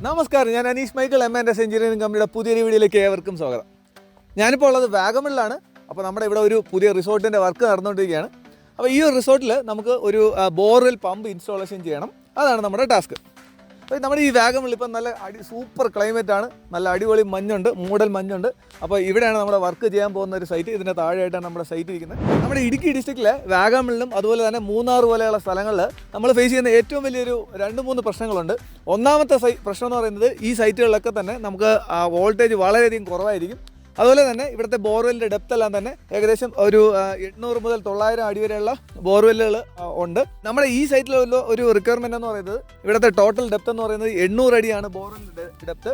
നമസ്കാരം, ഞാൻ Aneesh Michael M&S engineering കമ്പനിയുടെ പുതിയൊരു വീഡിയോയിലേക്ക് ഏവർക്കും സ്വാഗതം. ഞാനിപ്പോൾ ഉള്ളത് വാഗമണിലാണ്. അപ്പോൾ നമ്മുടെ ഇവിടെ ഒരു പുതിയ റിസോർട്ടിൻ്റെ വർക്ക് നടന്നുകൊണ്ടിരിക്കുകയാണ്. അപ്പോൾ ഈ ഒരു റിസോർട്ടിൽ നമുക്ക് ഒരു ബോർവെൽ പമ്പ് ഇൻസ്റ്റാളേഷൻ ചെയ്യണം. അതാണ് നമ്മുടെ ടാസ്ക്. അപ്പോൾ നമ്മുടെ ഈ വാഗമണിൽ ഇപ്പം നല്ല സൂപ്പർ ക്ലൈമറ്റാണ്, നല്ല അടിപൊളി മഞ്ഞുണ്ട്, മൂടൽ മഞ്ഞുണ്ട്. അപ്പോൾ ഇവിടെയാണ് നമ്മുടെ വർക്ക് ചെയ്യാൻ പോകുന്ന ഒരു സൈറ്റ്. ഇതിൻ്റെ താഴെയായിട്ടാണ് നമ്മുടെ സൈറ്റ് ഇരിക്കുന്നത്. നമ്മുടെ ഇടുക്കി ഡിസ്ട്രിക്റ്റിലെ വാഗമണിലും അതുപോലെ തന്നെ മൂന്നാർ പോലെയുള്ള സ്ഥലങ്ങളിൽ നമ്മൾ ഫേസ് ചെയ്യുന്ന ഏറ്റവും വലിയൊരു 2-3 പ്രശ്നങ്ങളുണ്ട്. ഒന്നാമത്തെ പ്രശ്നം എന്ന് പറയുന്നത് ഈ സൈറ്റുകളിലൊക്കെ തന്നെ നമുക്ക് വോൾട്ടേജ് വളരെയധികം കുറവായിരിക്കും. അതുപോലെ തന്നെ ഇവിടുത്തെ ബോർവെല്ലിൻ്റെ ഡെപ്ത് എല്ലാം തന്നെ ഏകദേശം ഒരു 800 മുതൽ 900 അടി വരെയുള്ള ബോർവെല്ലുകൾ ഉണ്ട്. നമ്മുടെ ഈ സൈറ്റിലുള്ള ഒരു റിക്വയർമെൻ്റ് എന്ന് പറയുന്നത് ഇവിടുത്തെ ടോട്ടൽ ഡെപ്ത് എന്ന് പറയുന്നത് 800 അടിയാണ് ബോർവെല്ലിൻ്റെ ഡെപ്ത്.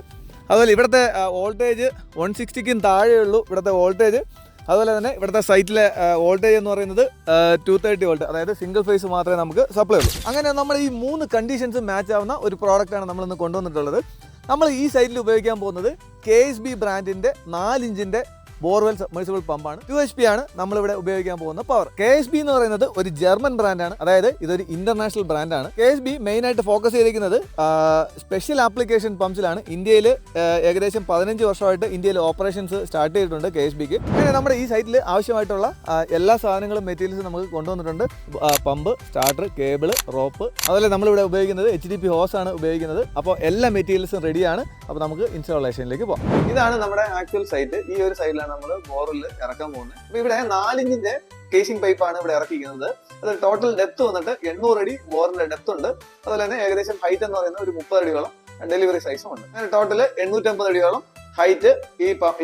അതുപോലെ ഇവിടുത്തെ വോൾട്ടേജ് 160ക്കും താഴെയുള്ളൂ ഇവിടുത്തെ വോൾട്ടേജ്. അതുപോലെ തന്നെ ഇവിടുത്തെ സൈറ്റിലെ വോൾട്ടേജ് എന്ന് പറയുന്നത് 230 വോൾട്ട്, അതായത് സിംഗിൾ ഫേസ് മാത്രമേ നമുക്ക് സപ്ലൈ ഉള്ളൂ. അങ്ങനെ നമ്മൾ ഈ 3 കണ്ടീഷൻസും മാച്ച് ആവുന്ന ഒരു പ്രോഡക്റ്റാണ് നമ്മളിന്ന് കൊണ്ടുവന്നിട്ടുള്ളത്. നമ്മൾ ഈ സൈറ്റിൽ ഉപയോഗിക്കാൻ പോകുന്നത് KSB ബ്രാൻഡിൻ്റെ 4 ഇഞ്ചിൻ്റെ ബോർവെൽ സബ്മേഴ്സിബിൾ പമ്പാണ്. 2 HP ആണ് നമ്മളിവിടെ ഉപയോഗിക്കാൻ പോകുന്ന പവർ. KSB എന്ന് പറയുന്നത് ഒരു ജർമ്മൻ ബ്രാൻഡാണ്, അതായത് ഇതൊരു ഇന്റർനാഷണൽ ബ്രാൻഡാണ്. KSB മെയിനായിട്ട് ഫോക്കസ് ചെയ്തിരിക്കുന്നത് സ്പെഷ്യൽ ആപ്ലിക്കേഷൻ പമ്പ്സിലാണ്. ഇന്ത്യയിൽ ഏകദേശം 15 വർഷമായിട്ട് ഇന്ത്യയിൽ ഓപ്പറേഷൻസ് സ്റ്റാർട്ട് ചെയ്തിട്ടുണ്ട് KSBക്ക്. അങ്ങനെ നമ്മുടെ ഈ സൈറ്റിൽ ആവശ്യമായിട്ടുള്ള എല്ലാ സാധനങ്ങളും മെറ്റീരിയൽസും നമുക്ക് കൊണ്ടുവന്നിട്ടുണ്ട്. Pump, starter, cable, rope. അതുപോലെ നമ്മളിവിടെ ഉപയോഗിക്കുന്നത് HDP ഹോസാണ് ഉപയോഗിക്കുന്നത്. അപ്പോൾ എല്ലാ മെറ്റീരിയൽസും റെഡിയാണ്. അപ്പോൾ നമുക്ക് ഇൻസ്റ്റാളേഷനിലേക്ക് പോകാം. ഇതാണ് നമ്മുടെ ആക്ച്വൽ സൈറ്റ്. ഈ ഒരു സൈഡിലാണ് നമ്മൾ ബോറിൽ ഇറക്കാൻ പോകുന്നത്. അപ്പൊ ഇവിടെ 4 ഇഞ്ചിന്റെ കേസിംഗ് പൈപ്പാണ് ഇവിടെ ഇറക്കിയിരിക്കുന്നത്. അത് ടോട്ടൽ ഡെപ്ത് വന്നിട്ട് 800 അടി ബോറിന്റെ ഡെപ്ത് ഉണ്ട്. അതുപോലെ തന്നെ ഏകദേശം ഹൈറ്റ് എന്ന് പറയുന്നത് ഒരു 30 അടിയോളം ഡെലിവറി സൈസും ഉണ്ട്. അങ്ങനെ ടോട്ടൽ 850 അടിയോളം ഹൈറ്റ്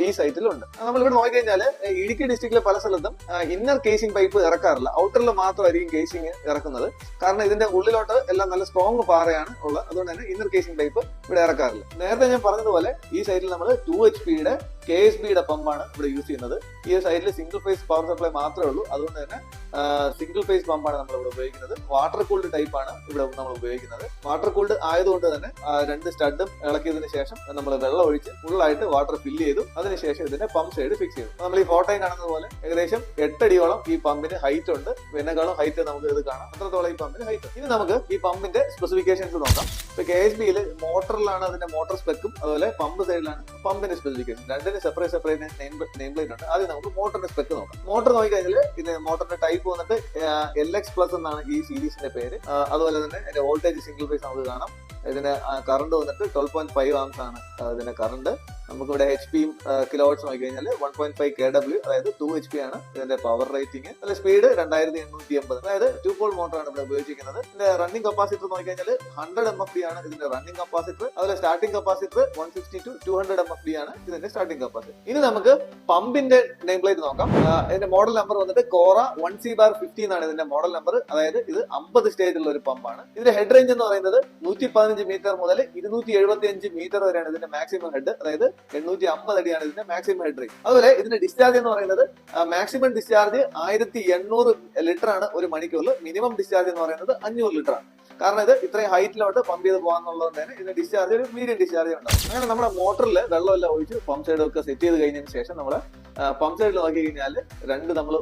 ഈ സൈറ്റിലുണ്ട്. നമ്മളിവിടെ നോക്കിക്കഴിഞ്ഞാൽ ഇടുക്കി ഡിസ്ട്രിക്റ്റിലെ പല സ്ഥലത്തും ഇന്നർ കേസിംഗ് പൈപ്പ് ഇറക്കാറില്ല, ഔട്ടറിൽ മാത്രമായിരിക്കും കേസിംഗ് ഇറക്കുന്നത്. കാരണം ഇതിന്റെ ഉള്ളിലോട്ട് എല്ലാം നല്ല സ്ട്രോങ് പാറയാണ് ഉള്ളത്. അതുകൊണ്ട് തന്നെ ഇന്നർ കേസിംഗ് പൈപ്പ് ഇവിടെ ഇറക്കാറില്ല. നേരത്തെ ഞാൻ പറഞ്ഞതുപോലെ ഈ സൈറ്റിൽ നമ്മൾ 2 HPയുടെ KSBയുടെ പമ്പാണ് ഇവിടെ യൂസ് ചെയ്യുന്നത്. ഈ സൈറ്റിൽ സിംഗിൾ ഫേസ് പവർ സപ്ലൈ മാത്രമേ ഉള്ളൂ. അതുകൊണ്ട് തന്നെ സിംഗിൾ ഫേസ് പമ്പാണ് നമ്മൾ ഇവിടെ ഉപയോഗിക്കുന്നത്. വാട്ടർ കൂൾഡ് ടൈപ്പ് ആണ് ഇവിടെ നമ്മൾ ഉപയോഗിക്കുന്നത്. വാട്ടർ കൂൾഡ് ആയതുകൊണ്ട് തന്നെ 2 സ്റ്റഡും ഇളക്കിയതിനു ശേഷം നമ്മൾ വെള്ളം ഒഴിച്ച് ഫുള്ളായിട്ട് വാട്ടർ ഫില്ല് ചെയ്തു. അതിനുശേഷം ഇതിന്റെ പമ്പ് സൈഡ് ഫിക്സ് ചെയ്തു. നമ്മൾ ഈ ഫോട്ടോയിൽ കാണുന്നത് പോലെ ഏകദേശം 8 അടിയോളം ഈ പമ്പിന് ഹൈറ്റ് ഉണ്ട്. ഇതിനേക്കാളും ഹൈറ്റ് നമുക്ക് ഇത് കാണാം. അത്രത്തോളം ഈ പമ്പിന് ഹൈറ്റ്. ഇനി നമുക്ക് ഈ പമ്പിന്റെ സ്പെസിഫിക്കേഷൻസ് നോക്കാം. ഇപ്പൊ KSBയിൽ മോട്ടറിലാണ് അതിന്റെ മോട്ടോർ സ്പെക്കും, അതുപോലെ പമ്പ് സൈഡിലാണ് പമ്പിന്റെ സ്പെസിഫിക്കേഷൻ. രണ്ടിന് സെപ്പറേറ്റ് നെയിം പ്ലേറ്റ് ഉണ്ട്. ആദ്യം നമുക്ക് മോട്ടറിന്റെ സ്പെക്ക് നോക്കാം. മോട്ടർ നോക്കിക്കഴിഞ്ഞാൽ ഇത് മോട്ടറിന്റെ ടൈപ്പ് വന്നിട്ട് LX+ എന്നാണ് ഈ സീരീസിന്റെ പേര്. അതുപോലെ തന്നെ അതിന്റെ വോൾട്ടേജ് സിംഗിൾ ഫേസ് നമുക്ക് കാണാം. ഇതിന്റെ കറണ്ട് വന്നിട്ട് 12.5 ആംസ് ആണ് ഇതിന്റെ കറണ്ട്. നമുക്കിവിടെ HP കിലോവാട്ട്സ് നോക്കിക്കഴിഞ്ഞാൽ 1.5 kW, അതായത് 2 HP ആണ് ഇതിന്റെ പവർ റേറ്റിംഗ്. അതിന്റെ സ്പീഡ് 2880, അതായത് 2 പോൾ മോട്ടറാണ് ഇവിടെ ഉപയോഗിച്ചിരിക്കുന്നത്. ഇതിന്റെ റണ്ണിംഗ് കപ്പാസിറ്റർ നോക്കിക്കഴിഞ്ഞാൽ 100 MFD ആണ് ഇതിന്റെ റണ്ണിംഗ് കപ്പാസിറ്റർ. അതുപോലെ സ്റ്റാർട്ടിംഗ് കപ്പാസിറ്റർ 150 to 200 MFD ആണ് ഇതിന്റെ സ്റ്റാർട്ടിംഗ് കപ്പാസിറ്റർ. ഇനി നമുക്ക് പമ്പിന്റെ നെയിം പ്ലേറ്റ് നോക്കാം. ഇതിന്റെ മോഡൽ നമ്പർ വന്നിട്ട് കോറ 1C/50 എന്നാണ് ഇതിന്റെ മോഡൽ നമ്പർ. അതായത് ഇത് 50 സ്റ്റേജ് ഉള്ള ഒരു പമ്പാണ്. ഇതിന്റെ ഹെഡ് റേഞ്ച് എന്ന് പറയുന്നത് 115 മീറ്റർ മുതൽ 275 മീറ്റർ വരെയാണ് ഇതിന്റെ മാക്സിമം ഹെഡ്. അതായത് 850 അടിയാണ് ഇതിന്റെ മാക്സിമം ഹെഡ് റേഞ്ച്. അതുപോലെ ഇതിന്റെ ഡിസ്ചാർജ് എന്ന് പറയുന്നത് മാക്സിമം ഡിസ്ചാർജ് 1800 ലിറ്റർ ആണ് ഒരു മണിക്കൂറിൽ. മിനിമം ഡിസ്ചാർജ് എന്ന് പറയുന്നത് 500 ലിറ്റർ ആണ്. കാരണം ഇത് ഇത്രയും ഹൈറ്റിലോട്ട് പമ്പ് ചെയ്ത് പോകാന്നുള്ളത് തന്നെ ഇതിന്റെ ഡിസ്ചാർജ് ഒരു മീഡിയം ഡിസ്ചാർജ് ഉണ്ടാവും. അങ്ങനെ നമ്മുടെ മോട്ടറിൽ വെള്ളമെല്ലാം ഒഴിച്ച് പമ്പ് സൈഡ് ഒക്കെ സെറ്റ് ചെയ്ത് കഴിഞ്ഞതിന് ശേഷം നമ്മൾ പമ്പ് സൈഡിൽ നോക്കി കഴിഞ്ഞാൽ 2 നമ്മൾ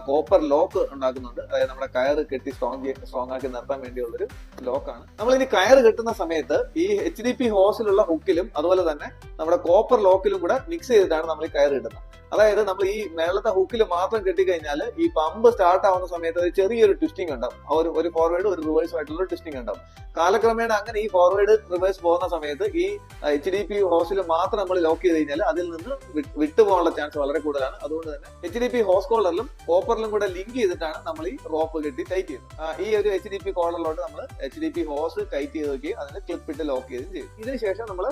കോപ്പർ ലോക്ക് ഉണ്ടാക്കുന്നുണ്ട്. അതായത് നമ്മുടെ കയറ് കെട്ടി സ്ട്രോങ് ആക്കി നിർത്താൻ വേണ്ടിയുള്ളൊരു ലോക്കാണ്. നമ്മൾ ഇനി കയറ് കെട്ടുന്ന സമയത്ത് ഈ HDP ഹോസിലുള്ള ഹുക്കിലും അതുപോലെ തന്നെ നമ്മുടെ കോപ്പർ ലോക്കിലും കൂടെ മിക്സ് ചെയ്തിട്ടാണ് നമ്മൾ ഈ കയറ് ഇടുന്നത്. അതായത് നമ്മൾ ഈ മേളത്തെ ഹുക്കിൽ മാത്രം കെട്ടിക്കഴിഞ്ഞാൽ ഈ പമ്പ് സ്റ്റാർട്ട് ആവുന്ന സമയത്ത് ഒരു ചെറിയൊരു ട്വിസ്റ്റിംഗ് ഉണ്ടാവും. ഒരു ഫോർവേഡ് ഒരു റിവേഴ്സ് ആയിട്ടുള്ള ട്വിസ്റ്റിംഗ് ഉണ്ടാവും. കാലക്രമേണ അങ്ങനെ ഈ ഫോർവേഡ് റിവേഴ്സ് പോകുന്ന സമയത്ത് ഈ HDP ഹോസിൽ മാത്രം നമ്മൾ ലോക്ക് ചെയ്ത് കഴിഞ്ഞാൽ അതിൽ നിന്ന് വിട്ടുപോകാനുള്ള ചാൻസ് വളരെ കൂടുതലാണ്. അതുകൊണ്ട് തന്നെ HDP ഹോസ് കോളറിലും കോപ്പറിലും കൂടെ ലിങ്ക് ചെയ്തിട്ടാണ് നമ്മൾ ഈ റോപ്പ് കെട്ടി ടൈറ്റ് ചെയ്യുന്നത്. ഈ ഒരു HDP കോളറിലോട്ട് നമ്മൾ HDP ഹോസ് ടൈറ്റ് ചെയ്ത് വെക്കുകയും അതിന് ക്ലിപ്പ് ഇട്ട് ലോക്ക് ചെയ്യുകയും ചെയ്യും. ഇതിനുശേഷം നമ്മൾ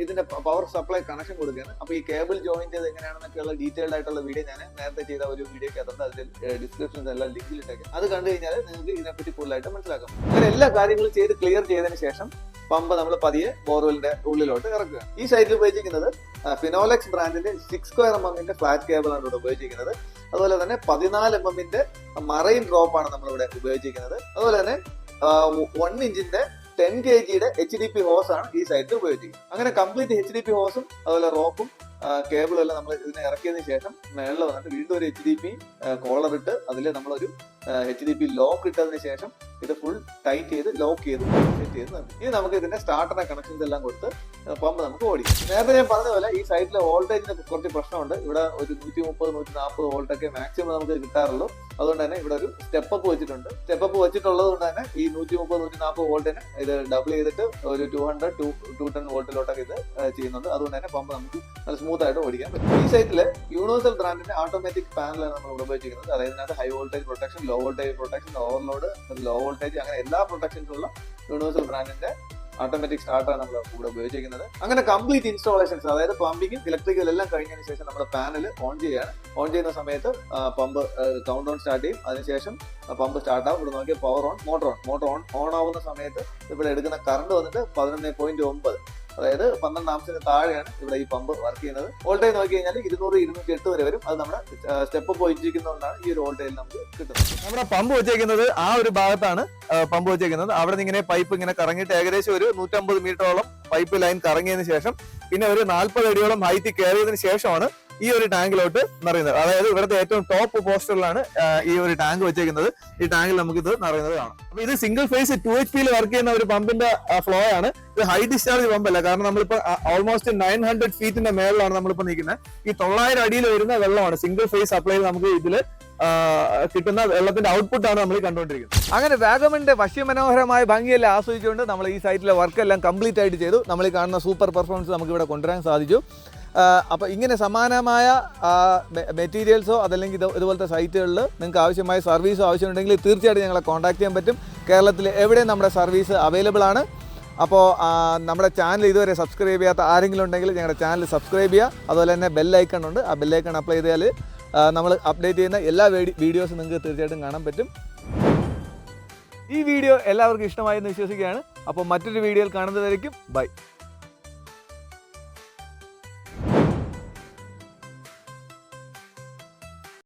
ഇതിന്റെ പവർ സപ്ലൈ കണക്ഷൻ കൊടുക്കുകയാണ്. അപ്പൊ ഈ കേബിൾ ജോയിൻ ചെയ്ത് എങ്ങനെയാണെന്നൊക്കെയുള്ള ഡീറ്റെയിൽഡ് ആയിട്ടുള്ള വീഡിയോ ഞാൻ നേരത്തെ ചെയ്ത ഒരു വീഡിയോക്ക് അതുകൊണ്ട് അതിൽ ഡിസ്ക്രിപ്ഷൻസ് എല്ലാം ലിങ്കിൽ ഇട്ടേക്കാം. അത് കണ്ടു കഴിഞ്ഞാൽ നിങ്ങൾക്ക് ഇതിനെപ്പറ്റി കൂടുതലായിട്ട് മനസ്സിലാക്കാം. അങ്ങനെ എല്ലാ കാര്യങ്ങളും ചെയ്ത് ക്ലിയർ ചെയ്തതിനു ശേഷം പമ്പ് നമ്മൾ പതിയെ ബോർവെലിന്റെ ഉള്ളിലോട്ട് ഇറക്കുക. ഈ സൈറ്റിൽ ഉപയോഗിച്ചിരിക്കുന്നത് ഫിനോലെക്സ് ബ്രാൻഡിന്റെ 6² mm ഫ്ലാറ്റ് കേബിൾ ആണ് ഇവിടെ ഉപയോഗിച്ചിരിക്കുന്നത്. അതുപോലെ തന്നെ 14 mm മറൈൻ റോപ്പ് ആണ് നമ്മൾ ഇവിടെ ഉപയോഗിച്ചിരിക്കുന്നത്. അതുപോലെ തന്നെ 1 ഇഞ്ചിന്റെ 10 kg HDP ഹോസ് ആണ് ഈ സൈറ്റിൽ ഉപയോഗിച്ചിരിക്കുന്നത്. അങ്ങനെ കംപ്ലീറ്റ് HDP ഹോസും അതുപോലെ റോപ്പും കേബിളും എല്ലാം നമ്മൾ ഇതിനെ ഇറക്കിയതിനു ശേഷം മേളിൽ വന്നിട്ട് വീണ്ടും ഒരു HDP കോളർ ഇട്ട് അതിൽ നമ്മളൊരു HDP ലോക്ക് ഇട്ടതിന് ശേഷം ഇത് ഫുൾ ടൈറ്റ് ചെയ്ത് ലോക്ക് ചെയ്ത് സെറ്റ് ചെയ്ത് നിർത്തി. ഇനി നമുക്ക് ഇതിന്റെ സ്റ്റാർട്ടറിന്റെ കണക്ഷൻസ് എല്ലാം കൊടുത്ത് പമ്പ് നമുക്ക് ഓടിക്കും. നേരത്തെ ഞാൻ പറഞ്ഞ പോലെ ഈ സൈറ്റിലെ വോൾട്ടേജിന് കുറച്ച് പ്രശ്നമുണ്ട്. ഇവിടെ ഒരു 130-140 വോൾട്ടൊക്കെ മാക്സിമം നമുക്ക് കിട്ടാറുള്ളൂ. അതുകൊണ്ട് തന്നെ ഇവിടെ ഒരു സ്റ്റെപ്പ് അപ്പ് വെച്ചിട്ടുണ്ട്. സ്റ്റെപ്പ് അപ്പ് വെച്ചിട്ടുള്ളത് കൊണ്ട് തന്നെ ഈ 130-140 വോൾട്ടിന് ഇത് ഡബിൾ ചെയ്തിട്ട് ഒരു 200-210 വോൾട്ടിലോട്ടൊക്കെ ഇത് ചെയ്യുന്നുണ്ട്. അതുകൊണ്ട് തന്നെ പമ്പ് നമുക്ക് നല്ല സ്മൂത്ത് ആയിട്ട് ഓടിക്കാൻ പറ്റും. ഈ സൈറ്റില് യൂണിവേഴ്സൽ ബ്രാൻഡിന്റെ ഓട്ടോമാറ്റിക് പാനലാണ് നമ്മൾ ഇവിടെ ഉപയോഗിച്ചിരിക്കുന്നത്. അതായത് ഇതിനകത്ത് high voltage protection, low voltage protection, overload, low voltage, അങ്ങനെ എല്ലാ പ്രൊട്ടക്ഷൻസും ഉള്ള യൂണിവേഴ്സൽ ബ്രാൻഡിന്റെ ഓട്ടോമാറ്റിക് സ്റ്റാർട്ടാണ് നമ്മൾ ഇവിടെ ഉപയോഗിച്ചിരിക്കുന്നത്. അങ്ങനെ കംപ്ലീറ്റ് ഇൻസ്റ്റാളേഷൻസ്, അതായത് പ്ലംബിംഗും ഇലക്ട്രിക്കൽ എല്ലാം കഴിഞ്ഞതിന് ശേഷം നമ്മുടെ പാനൽ ഓൺ ചെയ്യുകയാണ്. ഓൺ ചെയ്യുന്ന സമയത്ത് പമ്പ് കൗണ്ട് ഡൗൺ സ്റ്റാർട്ട് ചെയ്യും. അതിനുശേഷം പമ്പ് സ്റ്റാർട്ട് ആവും. ഇവിടെ നോക്കിയാൽ പവർ ഓൺ, മോട്ടർ ഓൺ ആവുന്ന സമയത്ത് ഇവിടെ എടുക്കുന്ന കറണ്ട് വന്നിട്ട് 11.9, അതായത് 12 ആംസിന് താഴെയാണ് ഇവിടെ ഈ പമ്പ് വർക്ക് ചെയ്യുന്നത്. വോൾട്ടേജ് നോക്കി കഴിഞ്ഞാൽ 200-208 വരെ വരും. അത് നമ്മുടെ സ്റ്റെപ്പ് പോയിരിക്കുന്നതുകൊണ്ടാണ് ഈ ഒരു വോൾട്ടേജ് നമുക്ക് കിട്ടുന്നത്. നമ്മുടെ പമ്പ് വെച്ചേക്കുന്നത് ആ ഒരു ഭാഗത്താണ് പമ്പ് വെച്ചേക്കുന്നത്. അവിടെ നിന്ന് ഇങ്ങനെ പൈപ്പ് ഇങ്ങനെ കറങ്ങിയിട്ട് ഏകദേശം ഒരു 150 മീറ്ററോളം പൈപ്പ് ലൈൻ കറങ്ങിയതിന് ശേഷം പിന്നെ ഒരു 40 അടിയോളം ഹൈറ്റ് കയറിയതിനു ശേഷമാണ് ഈ ഒരു ടാങ്കിലോട്ട് നിറയുന്നത്. അതായത് ഇവിടുത്തെ ഏറ്റവും ടോപ്പ് പോസ്റ്ററിലാണ് ഈ ഒരു ടാങ്ക് വെച്ചേക്കുന്നത്. ഈ ടാങ്കിൽ നമുക്ക് ഇത് നിറയുന്നത് കാണാം. അപ്പൊ ഇത് സിംഗിൾ ഫേസ് 2 HP വർക്ക് ചെയ്യുന്ന ഒരു പമ്പിന്റെ ഫ്ലോ ആണ്. ഇത് ഹൈ ഡിസ്ചാർജ് പമ്പല്ല. കാരണം നമ്മളിപ്പോ ഓൾമോസ്റ്റ് 900 ഫീറ്റിന്റെ മേളിലാണ് നമ്മളിപ്പോ നിൽക്കുന്നത്. ഈ 900 അടിയിൽ വരുന്ന വെള്ളമാണ് സിംഗിൾ ഫേസ് സപ്ലൈയിൽ നമുക്ക് ഇതിൽ കിട്ടുന്ന വെള്ളത്തിന്റെ ഔട്ട്പുട്ട് ആണ് നമ്മൾ കണ്ടുകൊണ്ടിരിക്കുന്നത്. അങ്ങനെ വാഗമണിന്റെ വശ്യമനോഹരമായ ഭംഗിയെല്ലാം ആസ്വദിച്ചുകൊണ്ട് നമ്മൾ ഈ സൈറ്റിലെ വർക്കെല്ലാം കംപ്ലീറ്റ് ആയിട്ട് ചെയ്തു. നമ്മൾ ഈ കാണുന്ന സൂപ്പർ പെർഫോമൻസ് നമുക്ക് ഇവിടെ കൊണ്ടുവരാൻ സാധിച്ചു. അപ്പോൾ ഇങ്ങനെ സമാനമായ മെറ്റീരിയൽസോ അതല്ലെങ്കിൽ ഇതുപോലത്തെ സൈറ്റുകളിൽ നിങ്ങൾക്ക് ആവശ്യമായ സർവീസോ ആവശ്യമുണ്ടെങ്കിൽ തീർച്ചയായിട്ടും ഞങ്ങളെ കോൺടാക്ട് ചെയ്യാൻ പറ്റും. കേരളത്തിൽ എവിടെയും നമ്മുടെ സർവീസ് അവൈലബിൾ ആണ്. അപ്പോൾ നമ്മുടെ ചാനൽ ഇതുവരെ സബ്സ്ക്രൈബ് ചെയ്യാത്ത ആരെങ്കിലും ഉണ്ടെങ്കിൽ ഞങ്ങളുടെ ചാനൽ സബ്സ്ക്രൈബ് ചെയ്യുക. അതുപോലെ തന്നെ ബെല്ലൈക്കൺ ഉണ്ട്. ആ ബെല്ലൈക്കൺ അപ്ലൈ ചെയ്താൽ നമ്മൾ അപ്ഡേറ്റ് ചെയ്യുന്ന എല്ലാ വീഡിയോസും നിങ്ങൾക്ക് തീർച്ചയായിട്ടും കാണാൻ പറ്റും. ഈ വീഡിയോ എല്ലാവർക്കും ഇഷ്ടമായെന്ന് വിശ്വസിക്കുകയാണ്. അപ്പോൾ മറ്റൊരു വീഡിയോയിൽ കാണുന്നതായിരിക്കും. ബൈ.